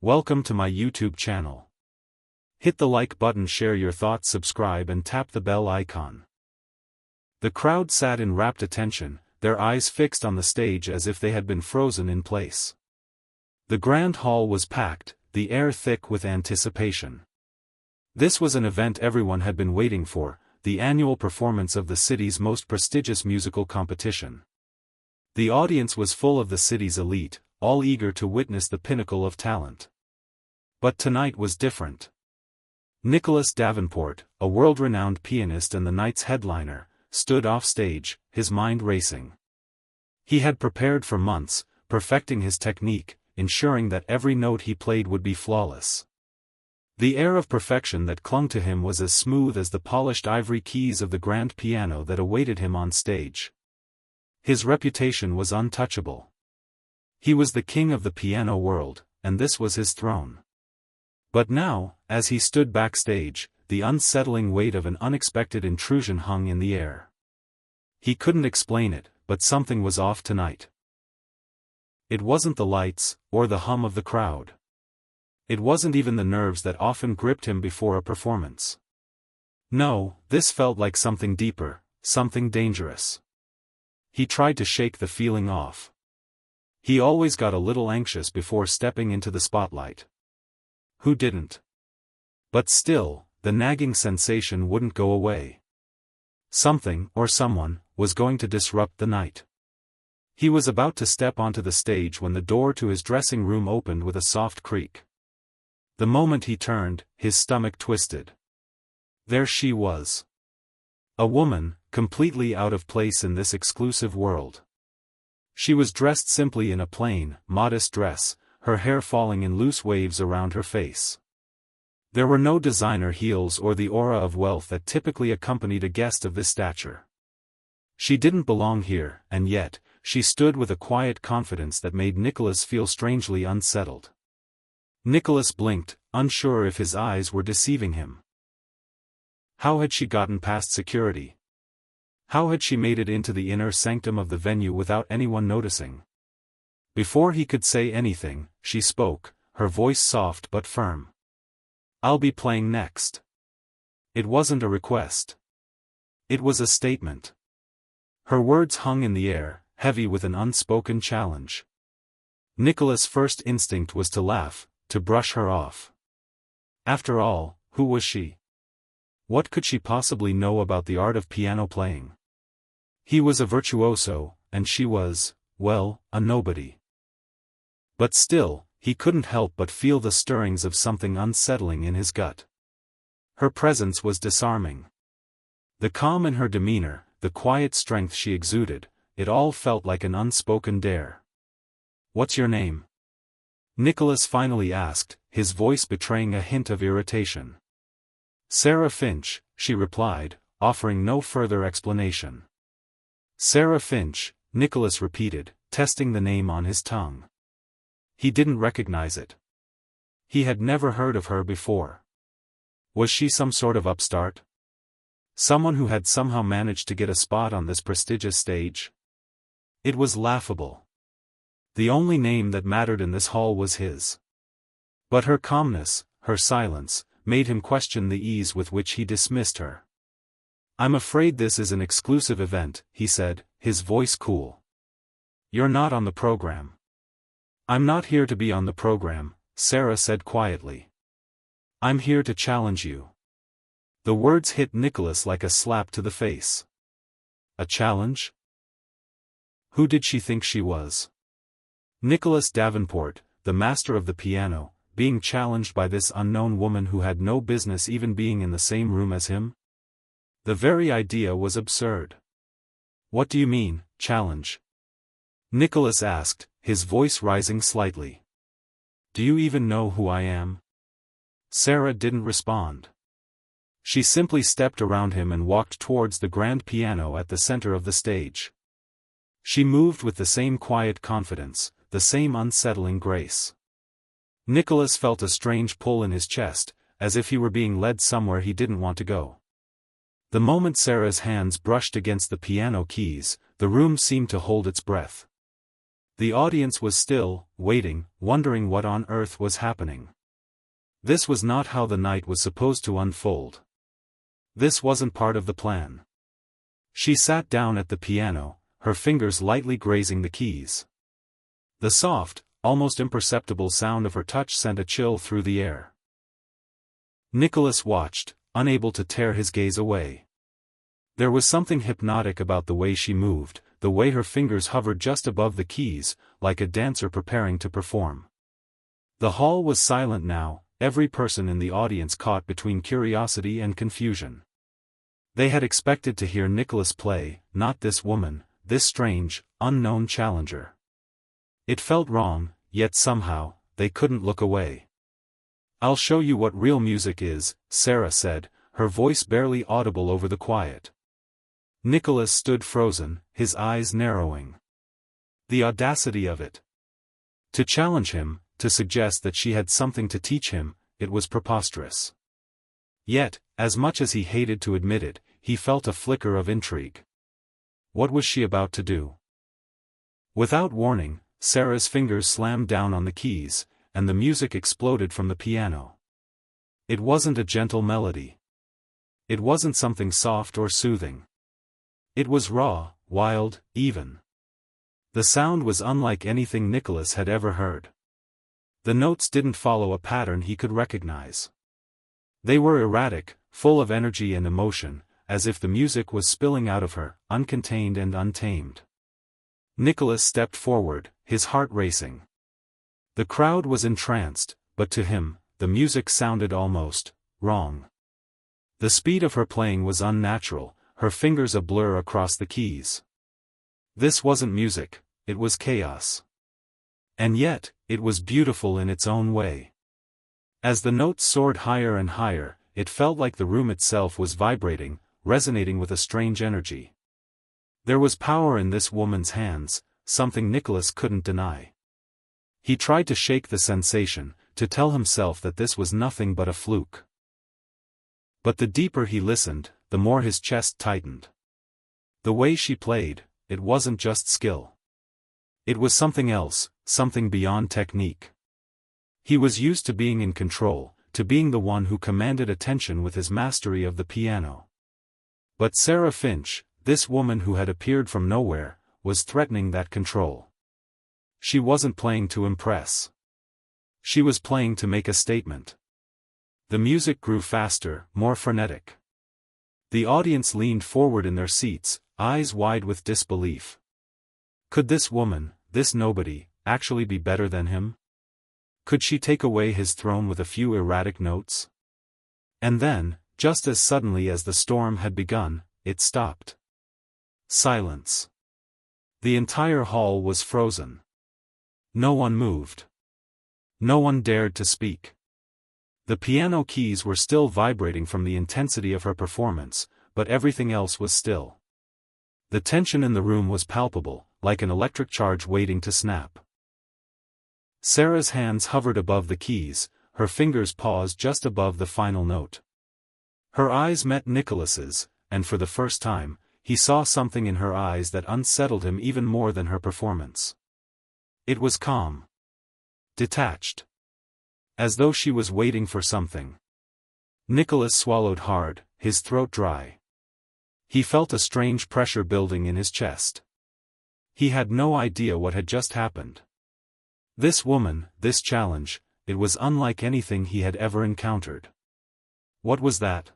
Welcome to my YouTube channel. Hit the like button, share your thoughts, subscribe and tap the bell icon. The crowd sat in rapt attention, their eyes fixed on the stage as if they had been frozen in place. The grand hall was packed, the air thick with anticipation. This was an event everyone had been waiting for, the annual performance of the city's most prestigious musical competition. The audience was full of the city's elite, all eager to witness the pinnacle of talent. But tonight was different. Nicholas Davenport, a world-renowned pianist and the night's headliner, stood off stage, his mind racing. He had prepared for months, perfecting his technique, ensuring that every note he played would be flawless. The air of perfection that clung to him was as smooth as the polished ivory keys of the grand piano that awaited him on stage. His reputation was untouchable. He was the king of the piano world, and this was his throne. But now, as he stood backstage, the unsettling weight of an unexpected intrusion hung in the air. He couldn't explain it, but something was off tonight. It wasn't the lights, or the hum of the crowd. It wasn't even the nerves that often gripped him before a performance. No, this felt like something deeper, something dangerous. He tried to shake the feeling off. He always got a little anxious before stepping into the spotlight. Who didn't? But still, the nagging sensation wouldn't go away. Something, or someone, was going to disrupt the night. He was about to step onto the stage when the door to his dressing room opened with a soft creak. The moment he turned, his stomach twisted. There she was. A woman, completely out of place in this exclusive world. She was dressed simply in a plain, modest dress, her hair falling in loose waves around her face. There were no designer heels or the aura of wealth that typically accompanied a guest of this stature. She didn't belong here, and yet, she stood with a quiet confidence that made Nicholas feel strangely unsettled. Nicholas blinked, unsure if his eyes were deceiving him. How had she gotten past security? How had she made it into the inner sanctum of the venue without anyone noticing? Before he could say anything, she spoke, her voice soft but firm. "I'll be playing next." It wasn't a request. It was a statement. Her words hung in the air, heavy with an unspoken challenge. Nicholas' first instinct was to laugh, to brush her off. After all, who was she? What could she possibly know about the art of piano playing? He was a virtuoso, and she was, well, a nobody. But still, he couldn't help but feel the stirrings of something unsettling in his gut. Her presence was disarming. The calm in her demeanor, the quiet strength she exuded, it all felt like an unspoken dare. "What's your name?" Nicholas finally asked, his voice betraying a hint of irritation. "Sarah Finch," she replied, offering no further explanation. "Sarah Finch," Nicholas repeated, testing the name on his tongue. He didn't recognize it. He had never heard of her before. Was she some sort of upstart? Someone who had somehow managed to get a spot on this prestigious stage? It was laughable. The only name that mattered in this hall was his. But her calmness, her silence, made him question the ease with which he dismissed her. "I'm afraid this is an exclusive event," he said, his voice cool. "You're not on the program." "I'm not here to be on the program," Sarah said quietly. "I'm here to challenge you." The words hit Nicholas like a slap to the face. A challenge? Who did she think she was? Nicholas Davenport, the master of the piano, being challenged by this unknown woman who had no business even being in the same room as him? The very idea was absurd. "What do you mean, challenge?" Nicholas asked, his voice rising slightly. "Do you even know who I am?" Sarah didn't respond. She simply stepped around him and walked towards the grand piano at the center of the stage. She moved with the same quiet confidence, the same unsettling grace. Nicholas felt a strange pull in his chest, as if he were being led somewhere he didn't want to go. The moment Sarah's hands brushed against the piano keys, the room seemed to hold its breath. The audience was still, waiting, wondering what on earth was happening. This was not how the night was supposed to unfold. This wasn't part of the plan. She sat down at the piano, her fingers lightly grazing the keys. The soft, almost imperceptible sound of her touch sent a chill through the air. Nicholas watched, unable to tear his gaze away. There was something hypnotic about the way she moved, the way her fingers hovered just above the keys, like a dancer preparing to perform. The hall was silent now, every person in the audience caught between curiosity and confusion. They had expected to hear Nicholas play, not this woman, this strange, unknown challenger. It felt wrong, yet somehow, they couldn't look away. "I'll show you what real music is," Sarah said, her voice barely audible over the quiet. Nicholas stood frozen, his eyes narrowing. The audacity of it. To challenge him, to suggest that she had something to teach him, it was preposterous. Yet, as much as he hated to admit it, he felt a flicker of intrigue. What was she about to do? Without warning, Sarah's fingers slammed down on the keys, and the music exploded from the piano. It wasn't a gentle melody. It wasn't something soft or soothing. It was raw, wild, even. The sound was unlike anything Nicholas had ever heard. The notes didn't follow a pattern he could recognize. They were erratic, full of energy and emotion, as if the music was spilling out of her, uncontained and untamed. Nicholas stepped forward, his heart racing. The crowd was entranced, but to him, the music sounded almost wrong. The speed of her playing was unnatural, her fingers a blur across the keys. This wasn't music, it was chaos. And yet, it was beautiful in its own way. As the notes soared higher and higher, it felt like the room itself was vibrating, resonating with a strange energy. There was power in this woman's hands, something Nicholas couldn't deny. He tried to shake the sensation, to tell himself that this was nothing but a fluke. But the deeper he listened, the more his chest tightened. The way she played, it wasn't just skill. It was something else, something beyond technique. He was used to being in control, to being the one who commanded attention with his mastery of the piano. But Sarah Finch, this woman who had appeared from nowhere, was threatening that control. She wasn't playing to impress. She was playing to make a statement. The music grew faster, more frenetic. The audience leaned forward in their seats, eyes wide with disbelief. Could this woman, this nobody, actually be better than him? Could she take away his throne with a few erratic notes? And then, just as suddenly as the storm had begun, it stopped. Silence. The entire hall was frozen. No one moved. No one dared to speak. The piano keys were still vibrating from the intensity of her performance, but everything else was still. The tension in the room was palpable, like an electric charge waiting to snap. Sarah's hands hovered above the keys, her fingers paused just above the final note. Her eyes met Nicholas's, and for the first time, he saw something in her eyes that unsettled him even more than her performance. It was calm. Detached. As though she was waiting for something. Nicholas swallowed hard, his throat dry. He felt a strange pressure building in his chest. He had no idea what had just happened. This woman, this challenge, it was unlike anything he had ever encountered. What was that?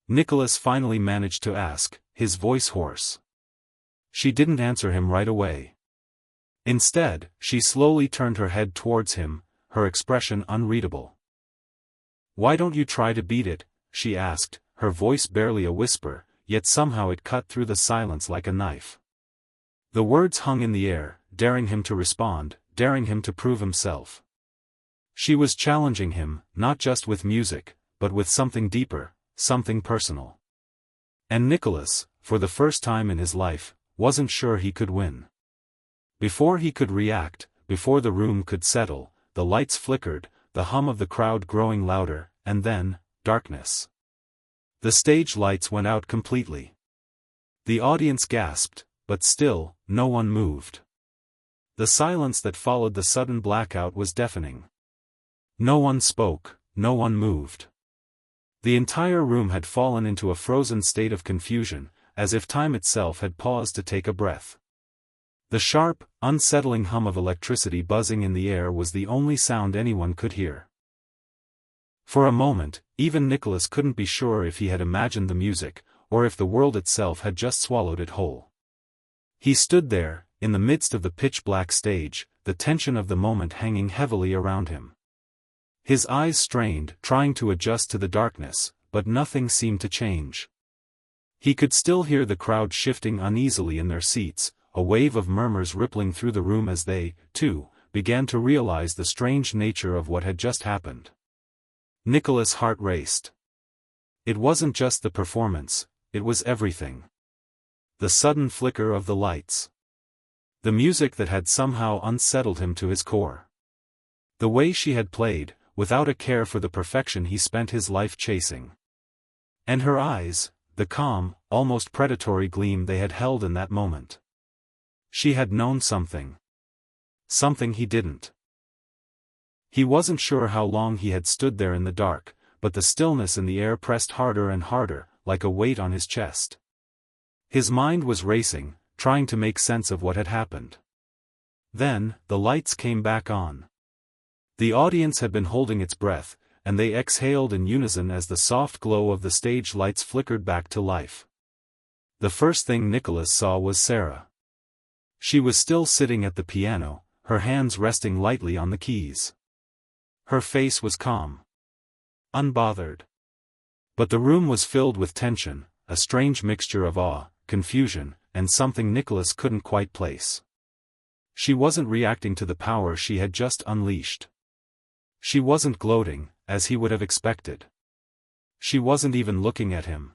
Nicholas finally managed to ask, his voice hoarse. She didn't answer him right away. Instead, she slowly turned her head towards him, her expression unreadable. "Why don't you try to beat it?" she asked, her voice barely a whisper, yet somehow it cut through the silence like a knife. The words hung in the air, daring him to respond, daring him to prove himself. She was challenging him, not just with music, but with something deeper, something personal. And Nicholas, for the first time in his life, wasn't sure he could win. Before he could react, before the room could settle, the lights flickered, the hum of the crowd growing louder, and then, darkness. The stage lights went out completely. The audience gasped, but still, no one moved. The silence that followed the sudden blackout was deafening. No one spoke, no one moved. The entire room had fallen into a frozen state of confusion, as if time itself had paused to take a breath. The sharp, unsettling hum of electricity buzzing in the air was the only sound anyone could hear. For a moment, even Nicholas couldn't be sure if he had imagined the music, or if the world itself had just swallowed it whole. He stood there, in the midst of the pitch-black stage, the tension of the moment hanging heavily around him. His eyes strained, trying to adjust to the darkness, but nothing seemed to change. He could still hear the crowd shifting uneasily in their seats, a wave of murmurs rippling through the room as they, too, began to realize the strange nature of what had just happened. Nicholas' heart raced. It wasn't just the performance, it was everything. The sudden flicker of the lights. The music that had somehow unsettled him to his core. The way she had played, without a care for the perfection he spent his life chasing. And her eyes, the calm, almost predatory gleam they had held in that moment. She had known something. Something he didn't. He wasn't sure how long he had stood there in the dark, but the stillness in the air pressed harder and harder, like a weight on his chest. His mind was racing, trying to make sense of what had happened. Then, the lights came back on. The audience had been holding its breath, and they exhaled in unison as the soft glow of the stage lights flickered back to life. The first thing Nicholas saw was Sarah. She was still sitting at the piano, her hands resting lightly on the keys. Her face was calm. Unbothered. But the room was filled with tension, a strange mixture of awe, confusion, and something Nicholas couldn't quite place. She wasn't reacting to the power she had just unleashed. She wasn't gloating, as he would have expected. She wasn't even looking at him.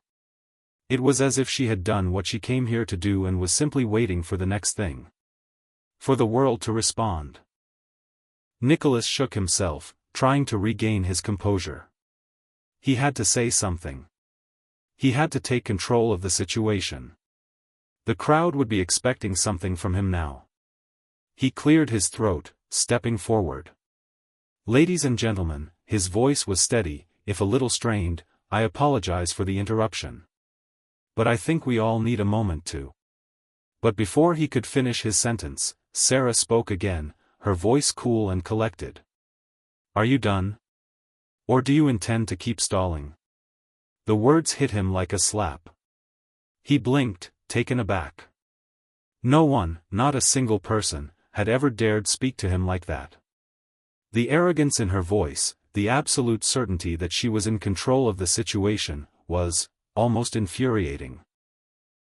It was as if she had done what she came here to do and was simply waiting for the next thing. For the world to respond. Nicholas shook himself, trying to regain his composure. He had to say something. He had to take control of the situation. The crowd would be expecting something from him now. He cleared his throat, stepping forward. "Ladies and gentlemen," his voice was steady, if a little strained, "I apologize for the interruption. But I think we all need a moment to." But before he could finish his sentence, Sarah spoke again, her voice cool and collected. "Are you done? Or do you intend to keep stalling?" The words hit him like a slap. He blinked, taken aback. No one, not a single person, had ever dared speak to him like that. The arrogance in her voice, the absolute certainty that she was in control of the situation, was almost infuriating.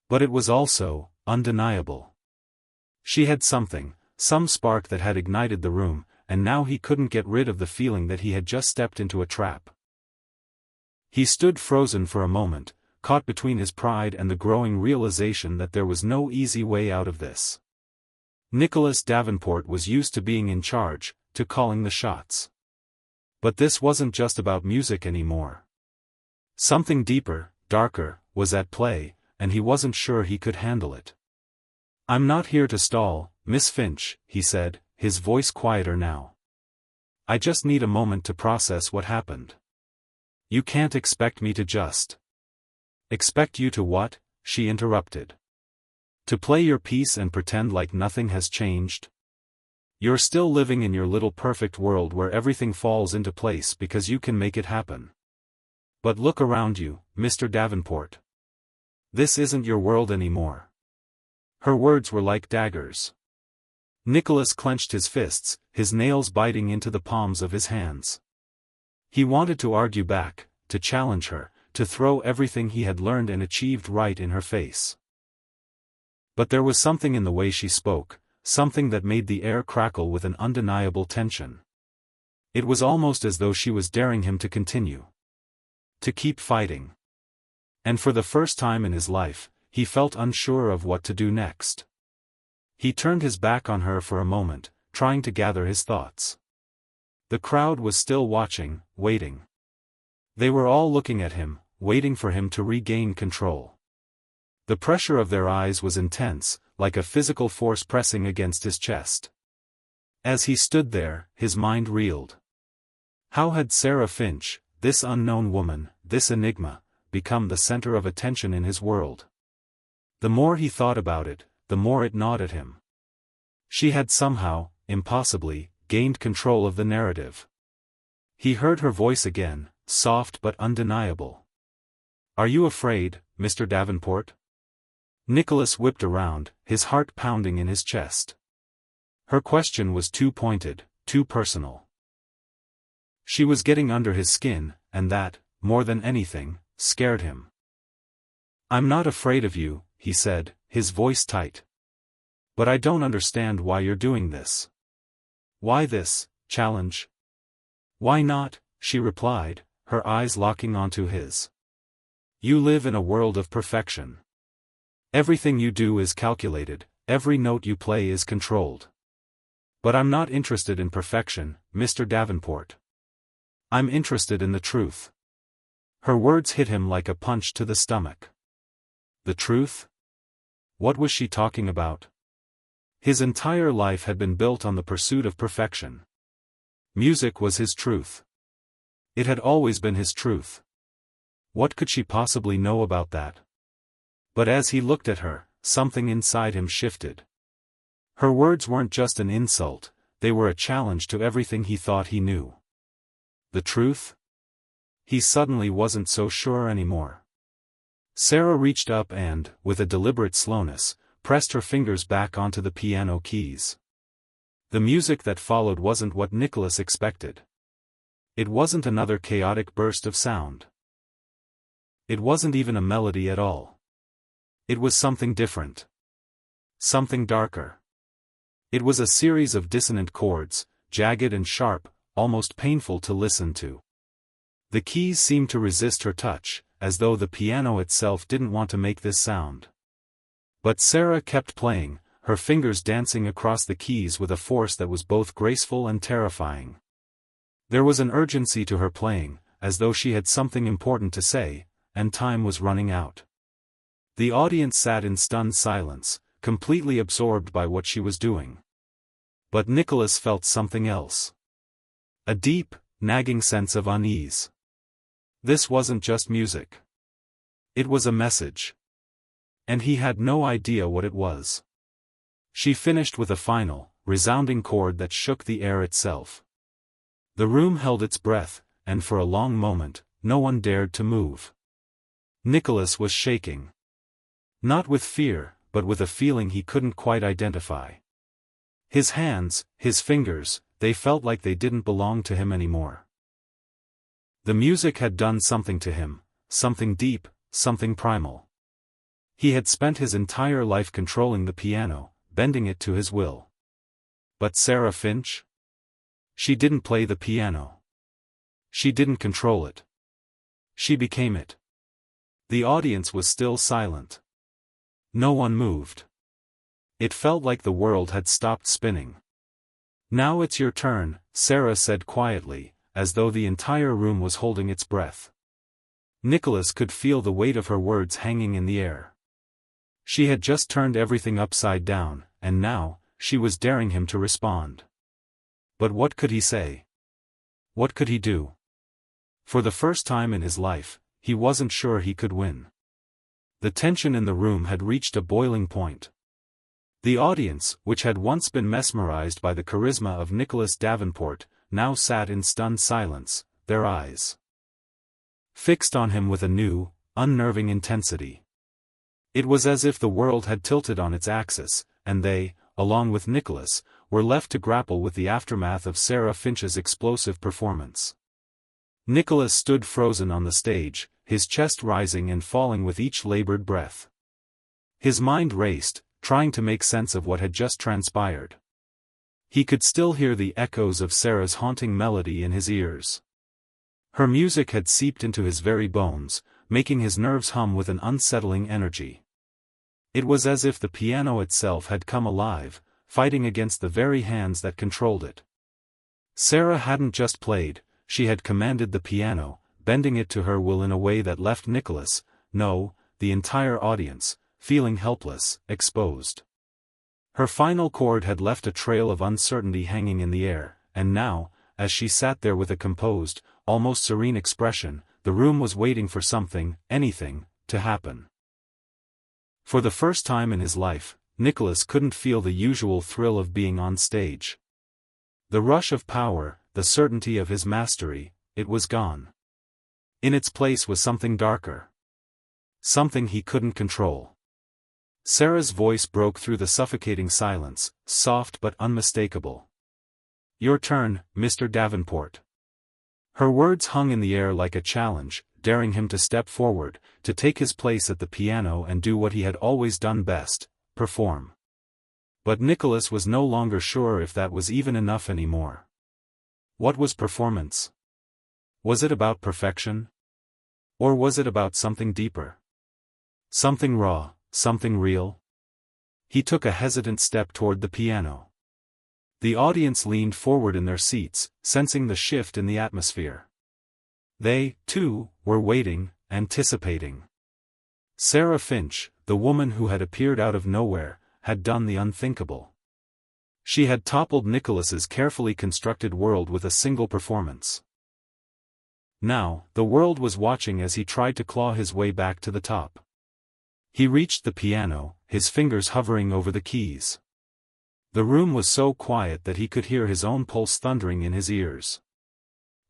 But it was also undeniable. She had something, some spark that had ignited the room, and now he couldn't get rid of the feeling that he had just stepped into a trap. He stood frozen for a moment, caught between his pride and the growing realization that there was no easy way out of this. Nicholas Davenport was used to being in charge, to calling the shots. But this wasn't just about music anymore. Something deeper, darker, was at play, and he wasn't sure he could handle it. "I'm not here to stall, Miss Finch," he said, his voice quieter now. "I just need a moment to process what happened. You can't expect me to just..." "Expect you to what?" she interrupted. "To play your piece and pretend like nothing has changed? You're still living in your little perfect world where everything falls into place because you can make it happen. But look around you, Mr. Davenport. This isn't your world anymore." Her words were like daggers. Nicholas clenched his fists, his nails biting into the palms of his hands. He wanted to argue back, to challenge her, to throw everything he had learned and achieved right in her face. But there was something in the way she spoke, something that made the air crackle with an undeniable tension. It was almost as though she was daring him to continue. To keep fighting. And for the first time in his life, he felt unsure of what to do next. He turned his back on her for a moment, trying to gather his thoughts. The crowd was still watching, waiting. They were all looking at him, waiting for him to regain control. The pressure of their eyes was intense, like a physical force pressing against his chest. As he stood there, his mind reeled. How had Sarah Finch, this unknown woman, this enigma, become the center of attention in his world? The more he thought about it, the more it gnawed at him. She had somehow, impossibly, gained control of the narrative. He heard her voice again, soft but undeniable. "Are you afraid, Mr. Davenport?" Nicholas whipped around, his heart pounding in his chest. Her question was too pointed, too personal. She was getting under his skin, and that, more than anything, scared him. "I'm not afraid of you," he said, his voice tight. "But I don't understand why you're doing this. Why this challenge?" "Why not?" she replied, her eyes locking onto his. "You live in a world of perfection. Everything you do is calculated, every note you play is controlled. But I'm not interested in perfection, Mr. Davenport. I'm interested in the truth." Her words hit him like a punch to the stomach. The truth? What was she talking about? His entire life had been built on the pursuit of perfection. Music was his truth. It had always been his truth. What could she possibly know about that? But as he looked at her, something inside him shifted. Her words weren't just an insult, they were a challenge to everything he thought he knew. The truth? He suddenly wasn't so sure anymore. Sarah reached up and, with a deliberate slowness, pressed her fingers back onto the piano keys. The music that followed wasn't what Nicholas expected. It wasn't another chaotic burst of sound. It wasn't even a melody at all. It was something different. Something darker. It was a series of dissonant chords, jagged and sharp, almost painful to listen to. The keys seemed to resist her touch, as though the piano itself didn't want to make this sound. But Sarah kept playing, her fingers dancing across the keys with a force that was both graceful and terrifying. There was an urgency to her playing, as though she had something important to say, and time was running out. The audience sat in stunned silence, completely absorbed by what she was doing. But Nicholas felt something else. A deep, nagging sense of unease. This wasn't just music. It was a message. And he had no idea what it was. She finished with a final, resounding chord that shook the air itself. The room held its breath, and for a long moment, no one dared to move. Nicholas was shaking. Not with fear, but with a feeling he couldn't quite identify. His hands, his fingers, they felt like they didn't belong to him anymore. The music had done something to him, something deep, something primal. He had spent his entire life controlling the piano, bending it to his will. But Sarah Finch? She didn't play the piano. She didn't control it. She became it. The audience was still silent. No one moved. It felt like the world had stopped spinning. "Now it's your turn," Sarah said quietly, as though the entire room was holding its breath. Nicholas could feel the weight of her words hanging in the air. She had just turned everything upside down, and now, she was daring him to respond. But what could he say? What could he do? For the first time in his life, he wasn't sure he could win. The tension in the room had reached a boiling point. The audience, which had once been mesmerized by the charisma of Nicholas Davenport, now sat in stunned silence, their eyes fixed on him with a new, unnerving intensity. It was as if the world had tilted on its axis, and they, along with Nicholas, were left to grapple with the aftermath of Sarah Finch's explosive performance. Nicholas stood frozen on the stage, his chest rising and falling with each labored breath. His mind raced, trying to make sense of what had just transpired. He could still hear the echoes of Sarah's haunting melody in his ears. Her music had seeped into his very bones, making his nerves hum with an unsettling energy. It was as if the piano itself had come alive, fighting against the very hands that controlled it. Sarah hadn't just played, she had commanded the piano, bending it to her will in a way that left Nicholas, no, the entire audience, feeling helpless, exposed. Her final chord had left a trail of uncertainty hanging in the air, and now, as she sat there with a composed, almost serene expression, the room was waiting for something, anything, to happen. For the first time in his life, Nicholas couldn't feel the usual thrill of being on stage. The rush of power, the certainty of his mastery, it was gone. In its place was something darker. Something he couldn't control. Sarah's voice broke through the suffocating silence, soft but unmistakable. "Your turn, Mr. Davenport." Her words hung in the air like a challenge, daring him to step forward, to take his place at the piano and do what he had always done best, perform. But Nicholas was no longer sure if that was even enough anymore. What was performance? Was it about perfection? Or was it about something deeper? Something raw, something real? He took a hesitant step toward the piano. The audience leaned forward in their seats, sensing the shift in the atmosphere. They, too, were waiting, anticipating. Sarah Finch, the woman who had appeared out of nowhere, had done the unthinkable. She had toppled Nicholas's carefully constructed world with a single performance. Now, the world was watching as he tried to claw his way back to the top. He reached the piano, his fingers hovering over the keys. The room was so quiet that he could hear his own pulse thundering in his ears.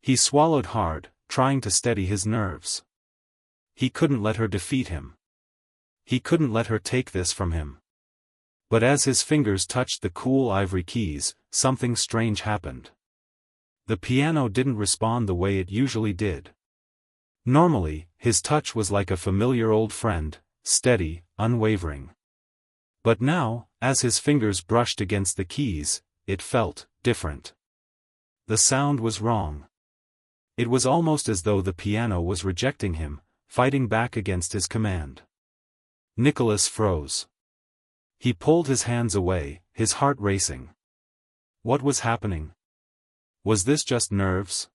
He swallowed hard, trying to steady his nerves. He couldn't let her defeat him. He couldn't let her take this from him. But as his fingers touched the cool ivory keys, something strange happened. The piano didn't respond the way it usually did. Normally, his touch was like a familiar old friend, steady, unwavering. But now, as his fingers brushed against the keys, it felt different. The sound was wrong. It was almost as though the piano was rejecting him, fighting back against his command. Nicholas froze. He pulled his hands away, his heart racing. What was happening? Was this just nerves?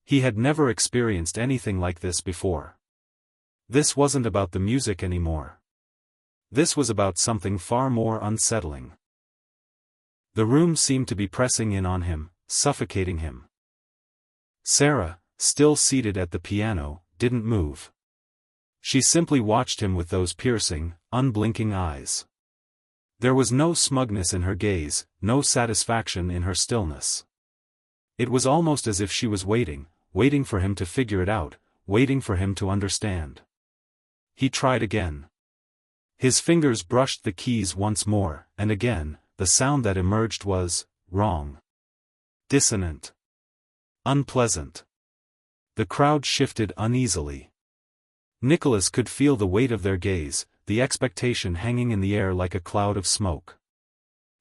He had never experienced anything like this before. This wasn't about the music anymore. This was about something far more unsettling. The room seemed to be pressing in on him, suffocating him. Sarah, still seated at the piano, didn't move. She simply watched him with those piercing, unblinking eyes. There was no smugness in her gaze, no satisfaction in her stillness. It was almost as if she was waiting for him to figure it out, waiting for him to understand. He tried again. His fingers brushed the keys once more, and again, the sound that emerged was wrong. Dissonant. Unpleasant. The crowd shifted uneasily. Nicholas could feel the weight of their gaze, the expectation hanging in the air like a cloud of smoke.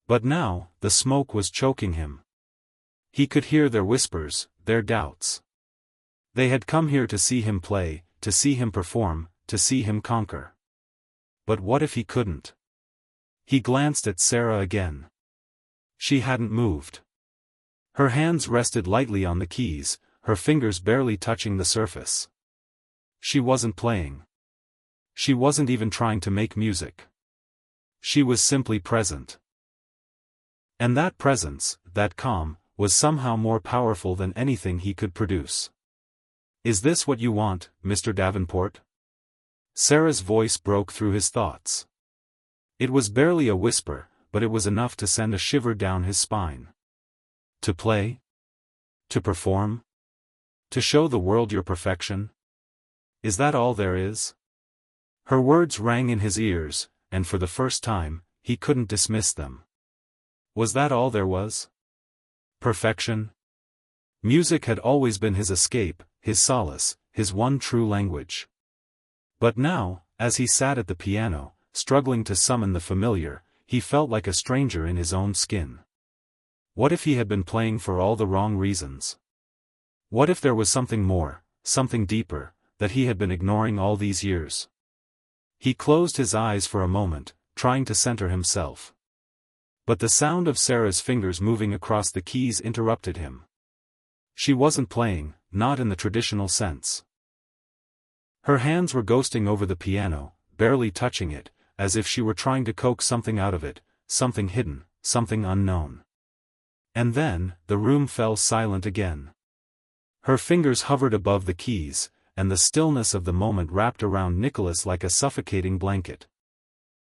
But now, the smoke was choking him. He could hear their whispers, their doubts. They had come here to see him play, to see him perform, to see him conquer. But what if he couldn't? He glanced at Sarah again. She hadn't moved. Her hands rested lightly on the keys, her fingers barely touching the surface. She wasn't playing. She wasn't even trying to make music. She was simply present. And that presence, that calm, was somehow more powerful than anything he could produce. "Is this what you want, Mr. Davenport?" Sarah's voice broke through his thoughts. It was barely a whisper, but it was enough to send a shiver down his spine. To play? To perform? To show the world your perfection? Is that all there is? Her words rang in his ears, and for the first time, he couldn't dismiss them. Was that all there was? Perfection? Music had always been his escape, his solace, his one true language. But now, as he sat at the piano, struggling to summon the familiar, he felt like a stranger in his own skin. What if he had been playing for all the wrong reasons? What if there was something more, something deeper, that he had been ignoring all these years? He closed his eyes for a moment, trying to center himself. But the sound of Sarah's fingers moving across the keys interrupted him. She wasn't playing, not in the traditional sense. Her hands were ghosting over the piano, barely touching it, as if she were trying to coax something out of it, something hidden, something unknown. And then, the room fell silent again. Her fingers hovered above the keys, and the stillness of the moment wrapped around Nicholas like a suffocating blanket.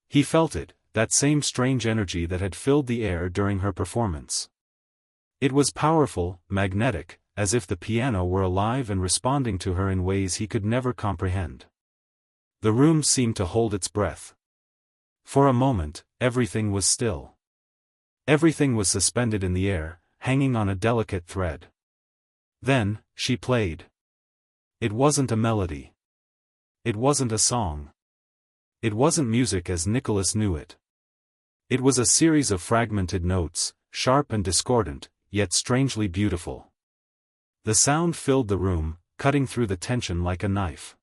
He felt it, that same strange energy that had filled the air during her performance. It was powerful, magnetic, as if the piano were alive and responding to her in ways he could never comprehend. The room seemed to hold its breath. For a moment, everything was still. Everything was suspended in the air, hanging on a delicate thread. Then, she played. It wasn't a melody. It wasn't a song. It wasn't music as Nicholas knew it. It was a series of fragmented notes, sharp and discordant, yet strangely beautiful. The sound filled the room, cutting through the tension like a knife.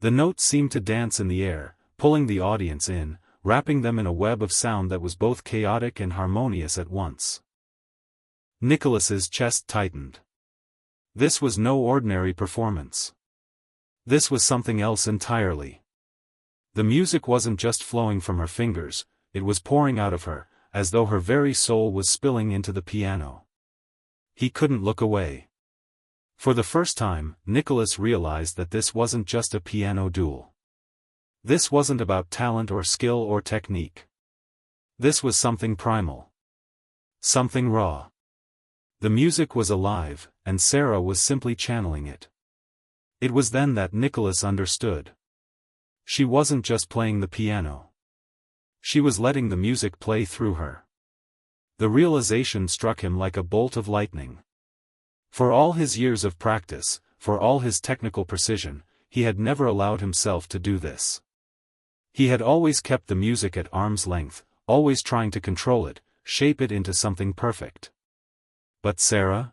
The notes seemed to dance in the air, pulling the audience in, wrapping them in a web of sound that was both chaotic and harmonious at once. Nicholas's chest tightened. This was no ordinary performance. This was something else entirely. The music wasn't just flowing from her fingers, it was pouring out of her, as though her very soul was spilling into the piano. He couldn't look away. For the first time, Nicholas realized that this wasn't just a piano duel. This wasn't about talent or skill or technique. This was something primal. Something raw. The music was alive, and Sarah was simply channeling it. It was then that Nicholas understood. She wasn't just playing the piano. She was letting the music play through her. The realization struck him like a bolt of lightning. For all his years of practice, for all his technical precision, he had never allowed himself to do this. He had always kept the music at arm's length, always trying to control it, shape it into something perfect. But Sarah?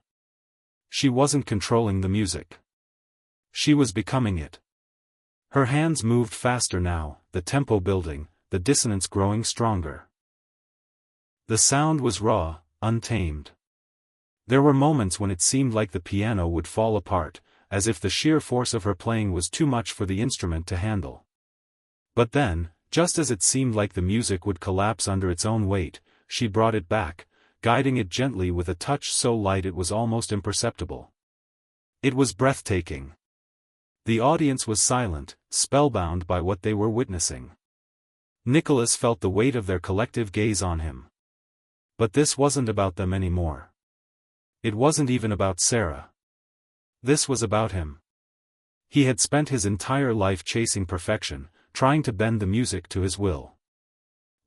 She wasn't controlling the music. She was becoming it. Her hands moved faster now, the tempo building, the dissonance growing stronger. The sound was raw, untamed. There were moments when it seemed like the piano would fall apart, as if the sheer force of her playing was too much for the instrument to handle. But then, just as it seemed like the music would collapse under its own weight, she brought it back, guiding it gently with a touch so light it was almost imperceptible. It was breathtaking. The audience was silent, spellbound by what they were witnessing. Nicholas felt the weight of their collective gaze on him. But this wasn't about them anymore. It wasn't even about Sarah. This was about him. He had spent his entire life chasing perfection, trying to bend the music to his will.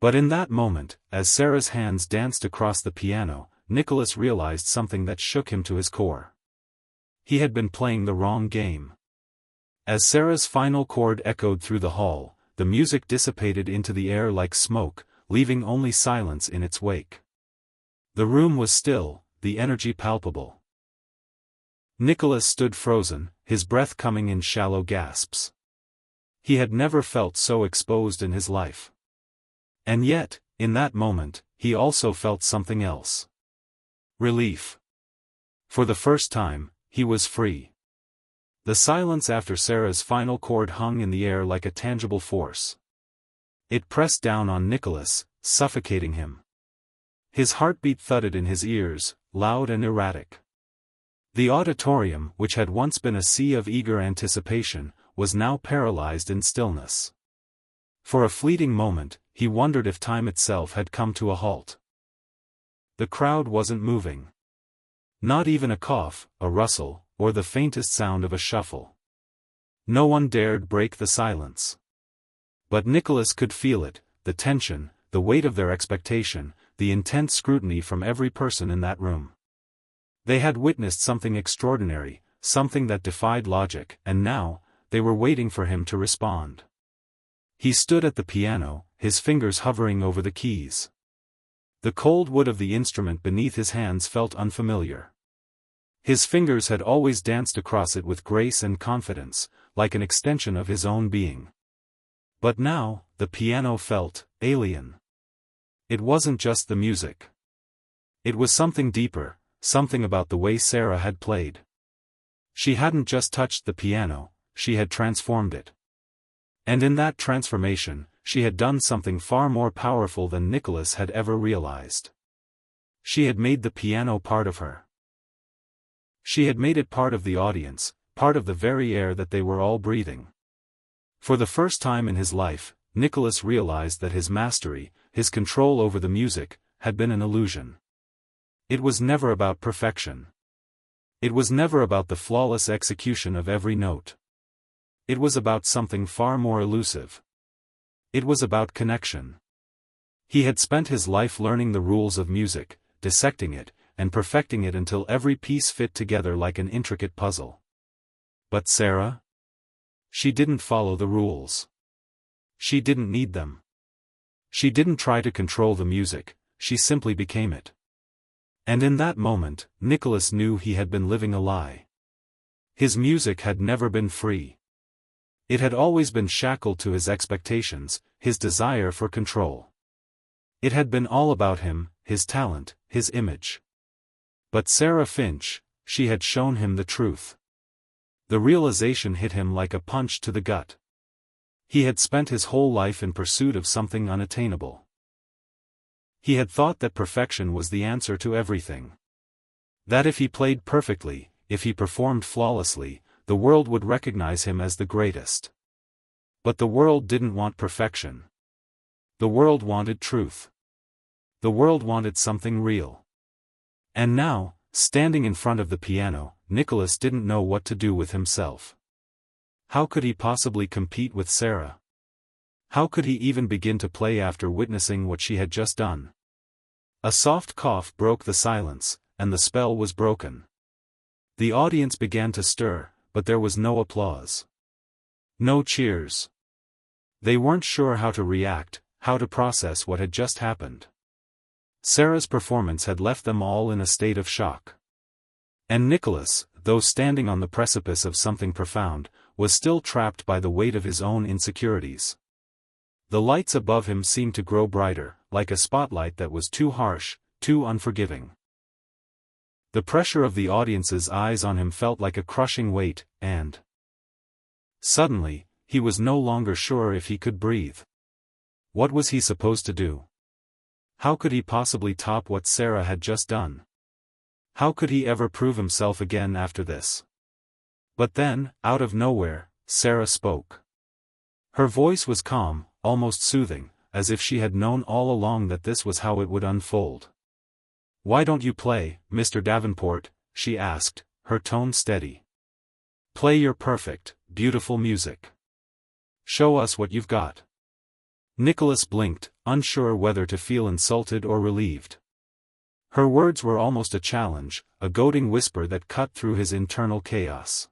But in that moment, as Sarah's hands danced across the piano, Nicholas realized something that shook him to his core. He had been playing the wrong game. As Sarah's final chord echoed through the hall, the music dissipated into the air like smoke, leaving only silence in its wake. The room was still, the energy palpable. Nicholas stood frozen, his breath coming in shallow gasps. He had never felt so exposed in his life. And yet, in that moment, he also felt something else. Relief. For the first time, he was free. The silence after Sarah's final chord hung in the air like a tangible force. It pressed down on Nicholas, suffocating him. His heartbeat thudded in his ears, loud and erratic. The auditorium, which had once been a sea of eager anticipation, was now paralyzed in stillness. For a fleeting moment, he wondered if time itself had come to a halt. The crowd wasn't moving. Not even a cough, a rustle, or the faintest sound of a shuffle. No one dared break the silence. But Nicholas could feel it, the tension, the weight of their expectation, the intense scrutiny from every person in that room. They had witnessed something extraordinary, something that defied logic, and now, they were waiting for him to respond. He stood at the piano, his fingers hovering over the keys. The cold wood of the instrument beneath his hands felt unfamiliar. His fingers had always danced across it with grace and confidence, like an extension of his own being. But now, the piano felt alien. It wasn't just the music. It was something deeper, something about the way Sarah had played. She hadn't just touched the piano, she had transformed it. And in that transformation, she had done something far more powerful than Nicholas had ever realized. She had made the piano part of her. She had made it part of the audience, part of the very air that they were all breathing. For the first time in his life, Nicholas realized that his mastery, his control over the music, had been an illusion. It was never about perfection. It was never about the flawless execution of every note. It was about something far more elusive. It was about connection. He had spent his life learning the rules of music, dissecting it, and perfecting it until every piece fit together like an intricate puzzle. But Sarah? She didn't follow the rules. She didn't need them. She didn't try to control the music, she simply became it. And in that moment, Nicholas knew he had been living a lie. His music had never been free. It had always been shackled to his expectations, his desire for control. It had been all about him, his talent, his image. But Sarah Finch, she had shown him the truth. The realization hit him like a punch to the gut. He had spent his whole life in pursuit of something unattainable. He had thought that perfection was the answer to everything. That if he played perfectly, if he performed flawlessly, the world would recognize him as the greatest. But the world didn't want perfection. The world wanted truth. The world wanted something real. And now, standing in front of the piano, Nicholas didn't know what to do with himself. How could he possibly compete with Sarah? How could he even begin to play after witnessing what she had just done? A soft cough broke the silence, and the spell was broken. The audience began to stir, but there was no applause. No cheers. They weren't sure how to react, how to process what had just happened. Sarah's performance had left them all in a state of shock. And Nicholas, though standing on the precipice of something profound, was still trapped by the weight of his own insecurities. The lights above him seemed to grow brighter, like a spotlight that was too harsh, too unforgiving. The pressure of the audience's eyes on him felt like a crushing weight, and suddenly, he was no longer sure if he could breathe. What was he supposed to do? How could he possibly top what Sarah had just done? How could he ever prove himself again after this? But then, out of nowhere, Sarah spoke. Her voice was calm, almost soothing, as if she had known all along that this was how it would unfold. "Why don't you play, Mr. Davenport?" she asked, her tone steady. "Play your perfect, beautiful music. Show us what you've got." Nicholas blinked, unsure whether to feel insulted or relieved. Her words were almost a challenge, a goading whisper that cut through his internal chaos.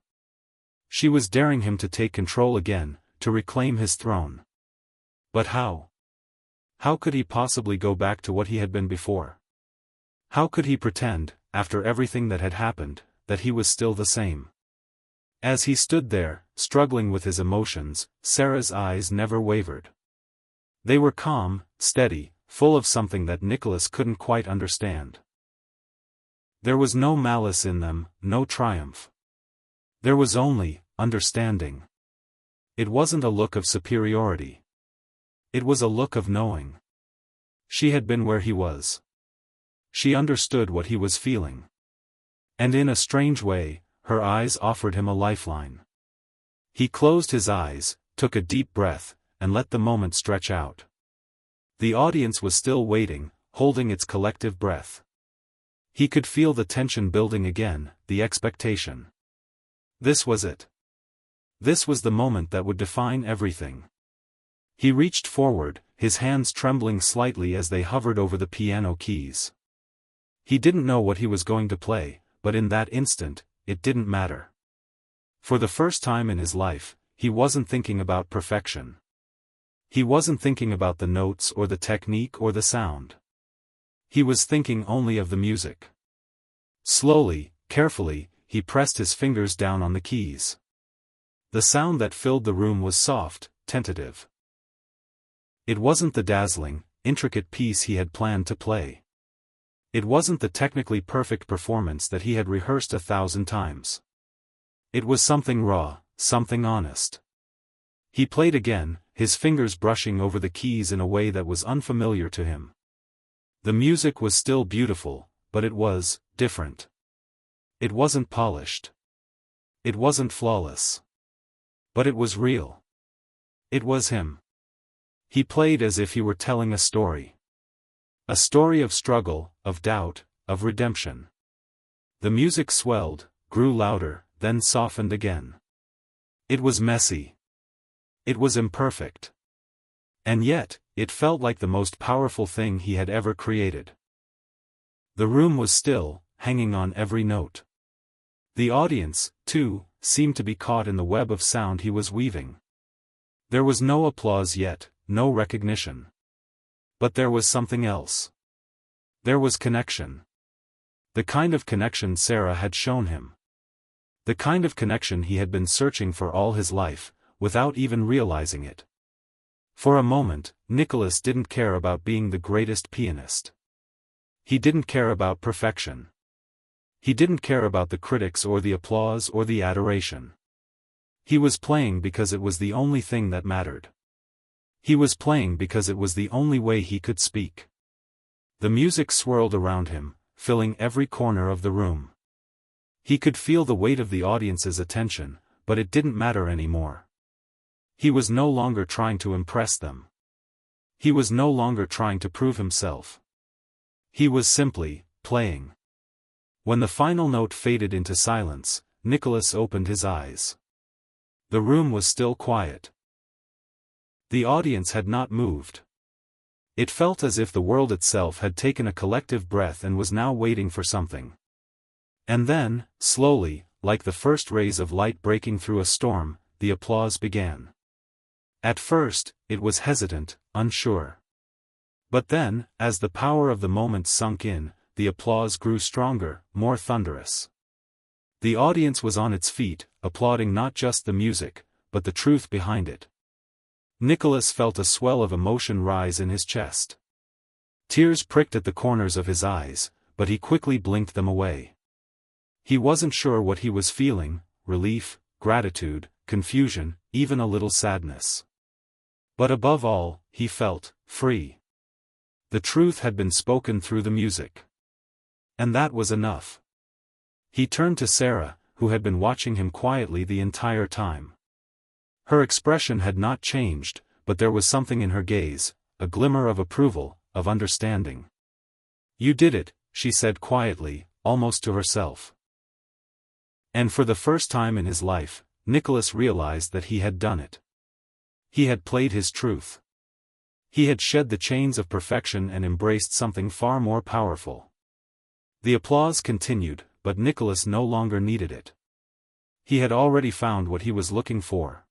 She was daring him to take control again, to reclaim his throne. But how? How could he possibly go back to what he had been before? How could he pretend, after everything that had happened, that he was still the same? As he stood there, struggling with his emotions, Sarah's eyes never wavered. They were calm, steady, full of something that Nicholas couldn't quite understand. There was no malice in them, no triumph. There was only understanding. It wasn't a look of superiority. It was a look of knowing. She had been where he was. She understood what he was feeling. And in a strange way, her eyes offered him a lifeline. He closed his eyes, took a deep breath, and let the moment stretch out. The audience was still waiting, holding its collective breath. He could feel the tension building again, the expectation. This was it. This was the moment that would define everything. He reached forward, his hands trembling slightly as they hovered over the piano keys. He didn't know what he was going to play, but in that instant, it didn't matter. For the first time in his life, he wasn't thinking about perfection. He wasn't thinking about the notes or the technique or the sound. He was thinking only of the music. Slowly, carefully, he pressed his fingers down on the keys. The sound that filled the room was soft, tentative. It wasn't the dazzling, intricate piece he had planned to play. It wasn't the technically perfect performance that he had rehearsed 1,000 times. It was something raw, something honest. He played again, his fingers brushing over the keys in a way that was unfamiliar to him. The music was still beautiful, but it was different. It wasn't polished. It wasn't flawless. But it was real. It was him. He played as if he were telling a story. A story of struggle, of doubt, of redemption. The music swelled, grew louder, then softened again. It was messy. It was imperfect. And yet, it felt like the most powerful thing he had ever created. The room was still, hanging on every note. The audience, too, seemed to be caught in the web of sound he was weaving. There was no applause yet, no recognition. But there was something else. There was connection. The kind of connection Sarah had shown him. The kind of connection he had been searching for all his life, without even realizing it. For a moment, Nicholas didn't care about being the greatest pianist. He didn't care about perfection. He didn't care about the critics or the applause or the adoration. He was playing because it was the only thing that mattered. He was playing because it was the only way he could speak. The music swirled around him, filling every corner of the room. He could feel the weight of the audience's attention, but it didn't matter anymore. He was no longer trying to impress them. He was no longer trying to prove himself. He was simply playing. When the final note faded into silence, Nicholas opened his eyes. The room was still quiet. The audience had not moved. It felt as if the world itself had taken a collective breath and was now waiting for something. And then, slowly, like the first rays of light breaking through a storm, the applause began. At first, it was hesitant, unsure. But then, as the power of the moment sunk in, the applause grew stronger, more thunderous. The audience was on its feet, applauding not just the music, but the truth behind it. Nicholas felt a swell of emotion rise in his chest. Tears pricked at the corners of his eyes, but he quickly blinked them away. He wasn't sure what he was feeling: relief, gratitude, confusion, even a little sadness. But above all, he felt free. The truth had been spoken through the music. And that was enough. He turned to Sarah, who had been watching him quietly the entire time. Her expression had not changed, but there was something in her gaze, a glimmer of approval, of understanding. "You did it," she said quietly, almost to herself. And for the first time in his life, Nicholas realized that he had done it. He had played his truth. He had shed the chains of perfection and embraced something far more powerful. The applause continued, but Nicholas no longer needed it. He had already found what he was looking for.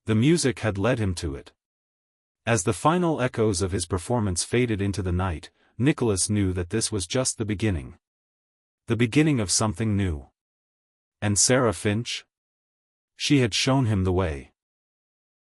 The music had led him to it. As the final echoes of his performance faded into the night, Nicholas knew that this was just the beginning. The beginning of something new. And Sarah Finch? She had shown him the way.